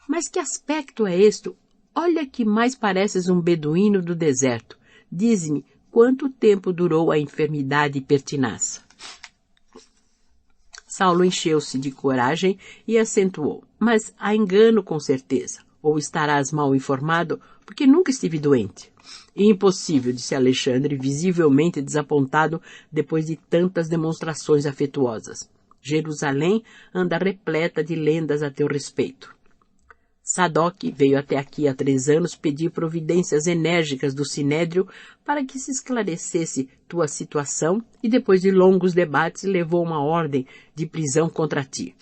Mas que aspecto é este? Olha que mais pareces um beduíno do deserto. Dize-me, quanto tempo durou a enfermidade pertinaz? Saulo encheu-se de coragem e acentuou, mas há engano com certeza, ou estarás mal informado, porque nunca estive doente. Impossível, disse Alexandre, visivelmente desapontado depois de tantas demonstrações afetuosas. Jerusalém anda repleta de lendas a teu respeito. Sadoc veio até aqui há 3 anos pedir providências enérgicas do Sinédrio para que se esclarecesse tua situação e depois de longos debates levou uma ordem de prisão contra ti.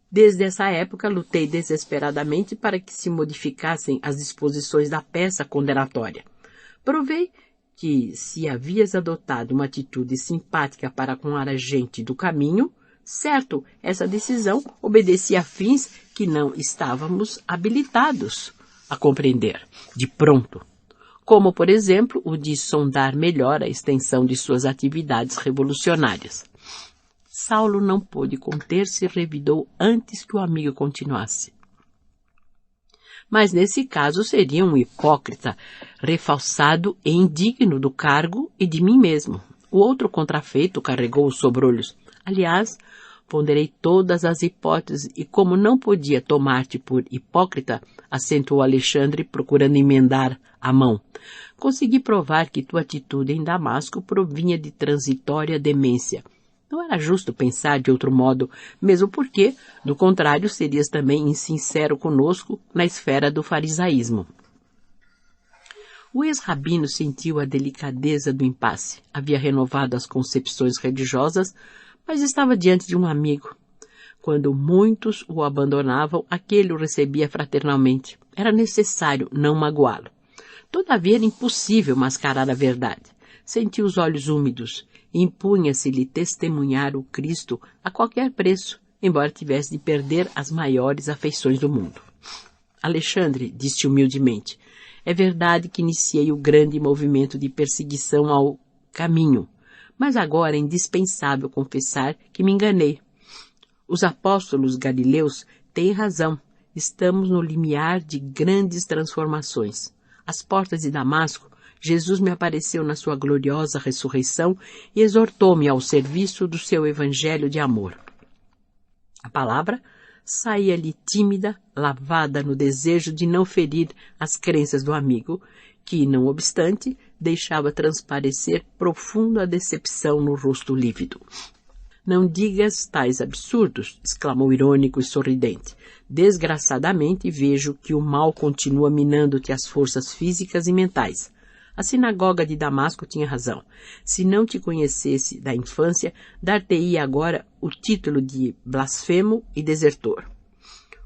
Desde essa época lutei desesperadamente para que se modificassem as disposições da peça condenatória. Provei que se havias adotado uma atitude simpática para com a gente do caminho, certo, essa decisão obedecia a fins que não estávamos habilitados a compreender de pronto, como, por exemplo, o de sondar melhor a extensão de suas atividades revolucionárias. Saulo não pôde conter-se e revidou antes que o amigo continuasse. Mas nesse caso seria um hipócrita, refalsado e indigno do cargo e de mim mesmo. O outro contrafeito carregou os sobrolhos. Aliás, ponderei todas as hipóteses e como não podia tomar-te por hipócrita, acentuou Alexandre, procurando emendar a mão, consegui provar que tua atitude em Damasco provinha de transitória demência. Não era justo pensar de outro modo, mesmo porque, do contrário, serias também insincero conosco na esfera do farisaísmo. O ex-rabino sentiu a delicadeza do impasse. Havia renovado as concepções religiosas, mas estava diante de um amigo. Quando muitos o abandonavam, aquele o recebia fraternalmente. Era necessário não magoá-lo. Todavia era impossível mascarar a verdade. Sentiu os olhos úmidos. Impunha-se-lhe testemunhar o Cristo a qualquer preço, embora tivesse de perder as maiores afeições do mundo. Alexandre, disse humildemente, é verdade que iniciei o grande movimento de perseguição ao caminho, mas agora é indispensável confessar que me enganei. Os apóstolos galileus têm razão. Estamos no limiar de grandes transformações. Às portas de Damasco, Jesus me apareceu na sua gloriosa ressurreição e exortou-me ao serviço do seu evangelho de amor. A palavra saía-lhe tímida, lavada no desejo de não ferir as crenças do amigo, que, não obstante, deixava transparecer profunda decepção no rosto lívido. Não digas tais absurdos, exclamou irônico e sorridente. Desgraçadamente vejo que o mal continua minando-te as forças físicas e mentais. A sinagoga de Damasco tinha razão. Se não te conhecesse da infância, dar-te-ia agora o título de blasfemo e desertor.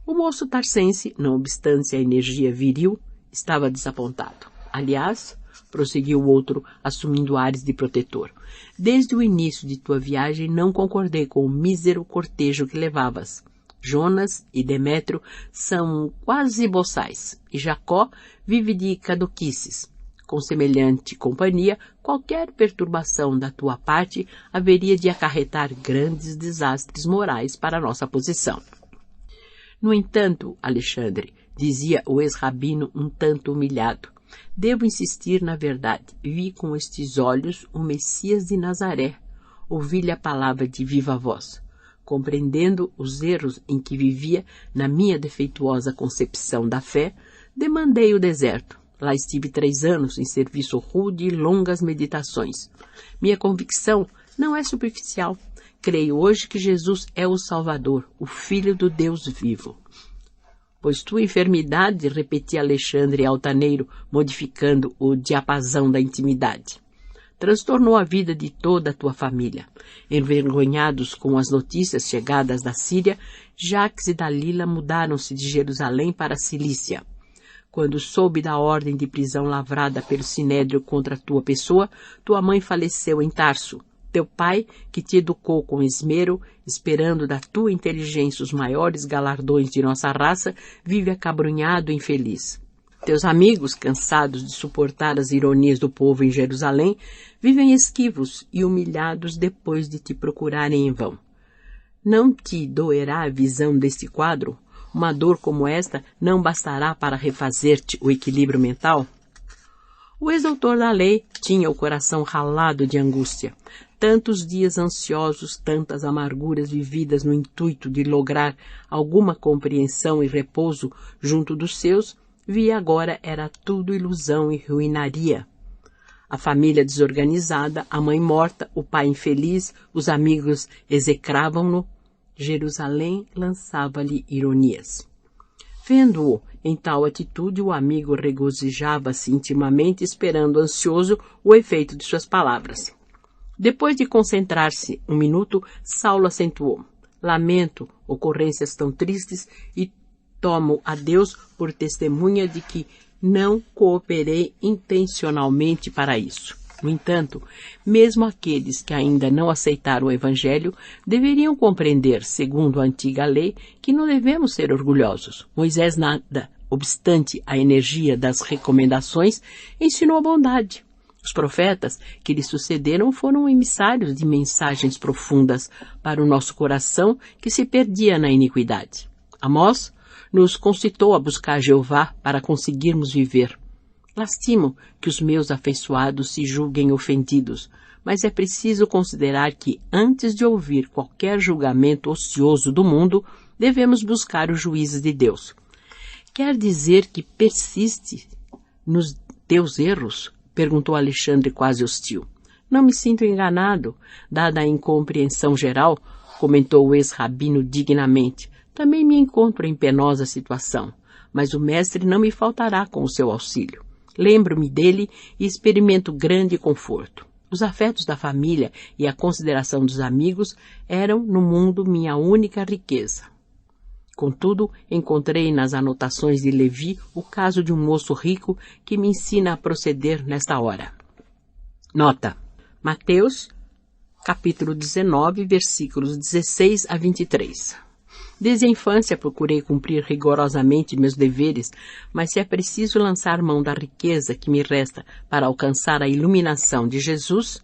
O moço tarcense, não obstante a energia viril, estava desapontado. Aliás, prosseguiu o outro, assumindo ares de protetor, desde o início de tua viagem não concordei com o mísero cortejo que levavas. Jonas e Demétrio são quase boçais, e Jacó vive de caduquices. Com semelhante companhia, qualquer perturbação da tua parte haveria de acarretar grandes desastres morais para a nossa posição. No entanto, Alexandre, dizia o ex-rabino um tanto humilhado, devo insistir na verdade. Vi com estes olhos o Messias de Nazaré. Ouvi-lhe a palavra de viva voz. Compreendendo os erros em que vivia na minha defeituosa concepção da fé, demandei o deserto. Lá estive 3 anos em serviço rude e longas meditações. Minha convicção não é superficial. Creio hoje que Jesus é o Salvador, o Filho do Deus vivo. Pois tua enfermidade, repetia Alexandre altaneiro, modificando o diapasão da intimidade, transtornou a vida de toda a tua família. Envergonhados com as notícias chegadas da Síria, Jacques e Dalila mudaram-se de Jerusalém para a Cilícia. Quando soube da ordem de prisão lavrada pelo Sinédrio contra tua pessoa, tua mãe faleceu em Tarso. Teu pai, que te educou com esmero, esperando da tua inteligência os maiores galardões de nossa raça, vive acabrunhado e infeliz. Teus amigos, cansados de suportar as ironias do povo em Jerusalém, vivem esquivos e humilhados depois de te procurarem em vão. Não te doerá a visão deste quadro? Uma dor como esta não bastará para refazer-te o equilíbrio mental? O ex-doutor da lei tinha o coração ralado de angústia. Tantos dias ansiosos, tantas amarguras vividas no intuito de lograr alguma compreensão e repouso junto dos seus, via agora era tudo ilusão e ruinaria. A família desorganizada, a mãe morta, o pai infeliz, os amigos execravam-no. Jerusalém lançava-lhe ironias. Vendo-o em tal atitude, o amigo regozijava-se intimamente, esperando ansioso o efeito de suas palavras. Depois de concentrar-se um minuto, Saulo acentuou: lamento ocorrências tão tristes e tomo a Deus por testemunha de que não cooperei intencionalmente para isso. No entanto, mesmo aqueles que ainda não aceitaram o Evangelho deveriam compreender, segundo a antiga lei, que não devemos ser orgulhosos. Moisés, nada obstante a energia das recomendações, ensinou a bondade. Os profetas que lhe sucederam foram emissários de mensagens profundas para o nosso coração que se perdia na iniquidade. Amós nos concitou a buscar Jeová para conseguirmos viver. Lastimo que os meus afeiçoados se julguem ofendidos, mas é preciso considerar que, antes de ouvir qualquer julgamento ocioso do mundo, devemos buscar os juízes de Deus. Quer dizer que persiste nos teus erros? Perguntou Alexandre quase hostil. Não me sinto enganado, dada a incompreensão geral, comentou o ex-rabino dignamente. Também me encontro em penosa situação, mas o mestre não me faltará com o seu auxílio. Lembro-me dele e experimento grande conforto. Os afetos da família e a consideração dos amigos eram, no mundo, minha única riqueza. Contudo, encontrei nas anotações de Levi o caso de um moço rico que me ensina a proceder nesta hora. Nota: Mateus, capítulo 19, versículos 16 a 23. Desde a infância procurei cumprir rigorosamente meus deveres, mas se é preciso lançar mão da riqueza que me resta para alcançar a iluminação de Jesus,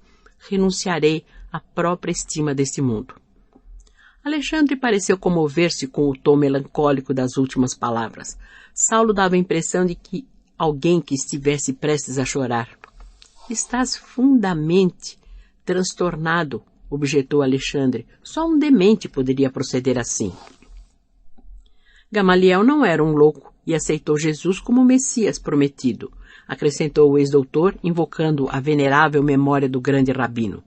renunciarei à própria estima deste mundo. Alexandre pareceu comover-se com o tom melancólico das últimas palavras. Saulo dava a impressão de que alguém que estivesse prestes a chorar. Estás fundamente transtornado, objetou Alexandre. Só um demente poderia proceder assim. Gamaliel não era um louco e aceitou Jesus como o Messias prometido, acrescentou o ex-doutor, invocando a venerável memória do grande rabino.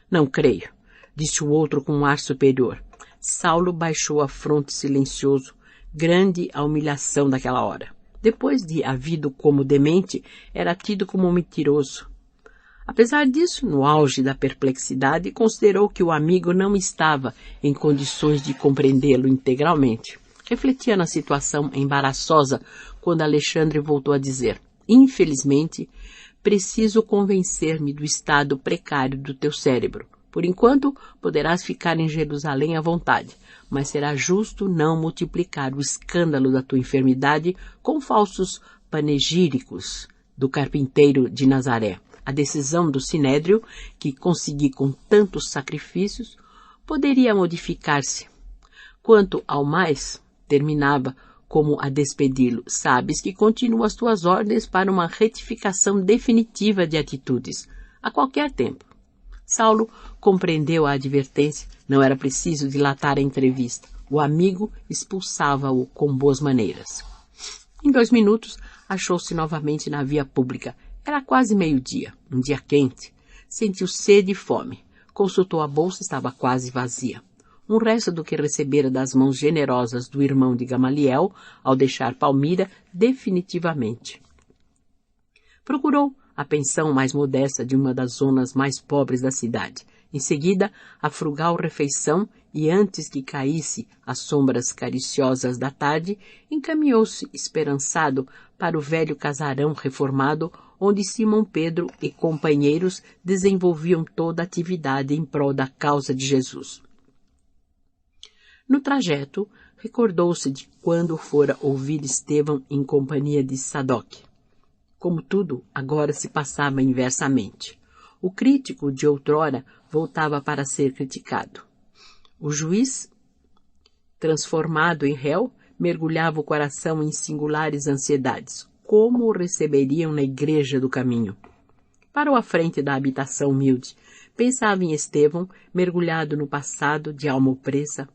Não creio, disse o outro com um ar superior. Saulo baixou a fronte silencioso, grande a humilhação daquela hora. Depois de havido como demente, era tido como um mentiroso. Apesar disso, no auge da perplexidade, considerou que o amigo não estava em condições de compreendê-lo integralmente. Refletia na situação embaraçosa quando Alexandre voltou a dizer: infelizmente, preciso convencer-me do estado precário do teu cérebro. Por enquanto, poderás ficar em Jerusalém à vontade, mas será justo não multiplicar o escândalo da tua enfermidade com falsos panegíricos do carpinteiro de Nazaré. A decisão do Sinédrio, que consegui com tantos sacrifícios, poderia modificar-se. Quanto ao mais, terminava como a despedi-lo, sabes que continuo as tuas ordens para uma retificação definitiva de atitudes, a qualquer tempo. Saulo compreendeu a advertência, não era preciso dilatar a entrevista. O amigo expulsava-o com boas maneiras. Em 2 minutos, achou-se novamente na via pública. Era quase meio-dia, um dia quente. Sentiu sede e fome. Consultou a bolsa, estava quase vazia. Um resto do que recebera das mãos generosas do irmão de Gamaliel, ao deixar Palmira definitivamente. Procurou a pensão mais modesta de uma das zonas mais pobres da cidade. Em seguida, a frugal refeição e antes que caísse as sombras cariciosas da tarde, encaminhou-se esperançado para o velho casarão reformado onde Simão Pedro e companheiros desenvolviam toda a atividade em prol da causa de Jesus. No trajeto, recordou-se de quando fora ouvir Estevão em companhia de Sadoc. Como tudo, agora se passava inversamente. O crítico de outrora voltava para ser criticado. O juiz, transformado em réu, mergulhava o coração em singulares ansiedades. Como o receberiam na igreja do caminho? Parou à frente da habitação humilde. Pensava em Estevão, mergulhado no passado, de alma opressa,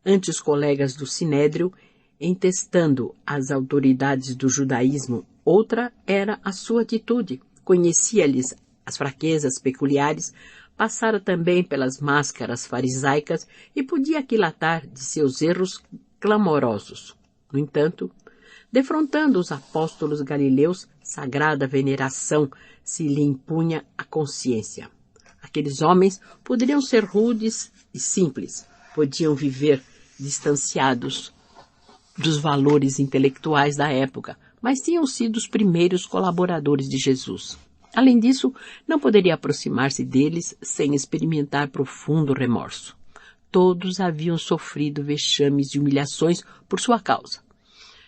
ante os colegas do Sinédrio, entestando as autoridades do judaísmo. Outra era a sua atitude. Conhecia-lhes as fraquezas peculiares, passara também pelas máscaras farisaicas e podia aquilatar de seus erros clamorosos. No entanto, defrontando os apóstolos galileus, sagrada veneração se lhe impunha à consciência. Aqueles homens poderiam ser rudes e simples, podiam viver distanciados dos valores intelectuais da época, mas tinham sido os primeiros colaboradores de Jesus. Além disso, não poderia aproximar-se deles sem experimentar profundo remorso. Todos haviam sofrido vexames e humilhações por sua causa.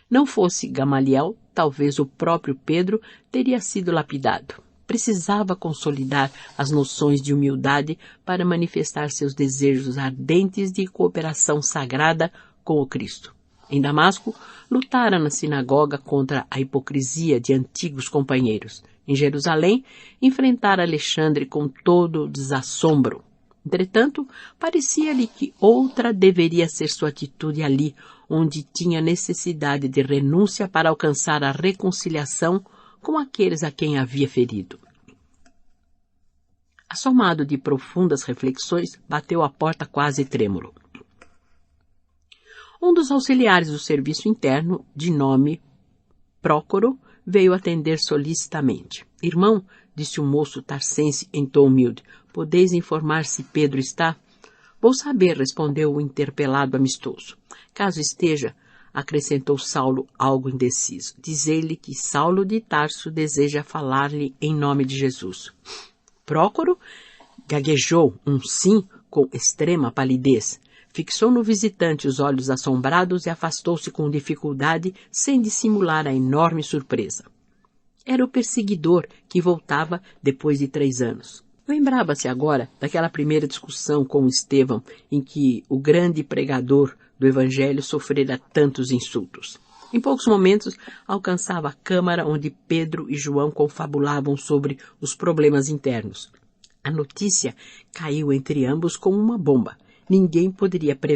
Não fosse Gamaliel, talvez o próprio Pedro teria sido lapidado. Precisava consolidar as noções de humildade para manifestar seus desejos ardentes de cooperação sagrada com o Cristo. Em Damasco, lutara na sinagoga contra a hipocrisia de antigos companheiros. Em Jerusalém, enfrentara Alexandre com todo o desassombro. Entretanto, parecia-lhe que outra deveria ser sua atitude ali, onde tinha necessidade de renúncia para alcançar a reconciliação com aqueles a quem havia ferido. Assomado de profundas reflexões, bateu à porta quase trêmulo. Um dos auxiliares do serviço interno, de nome Prócoro, veio atender solicitamente. Irmão, disse o moço tarcense em tom humilde, podeis informar se Pedro está? Vou saber, respondeu o interpelado amistoso. Caso esteja, acrescentou Saulo, algo indeciso. Dizei-lhe que Saulo de Tarso deseja falar-lhe em nome de Jesus. Prócoro gaguejou um sim com extrema palidez. Fixou no visitante os olhos assombrados e afastou-se com dificuldade, sem dissimular a enorme surpresa. Era o perseguidor que voltava depois de 3 anos. Lembrava-se agora daquela primeira discussão com Estevão, em que o grande pregador do Evangelho sofrera tantos insultos. Em poucos momentos, alcançava a câmara onde Pedro e João confabulavam sobre os problemas internos. A notícia caiu entre ambos como uma bomba. Ninguém poderia prever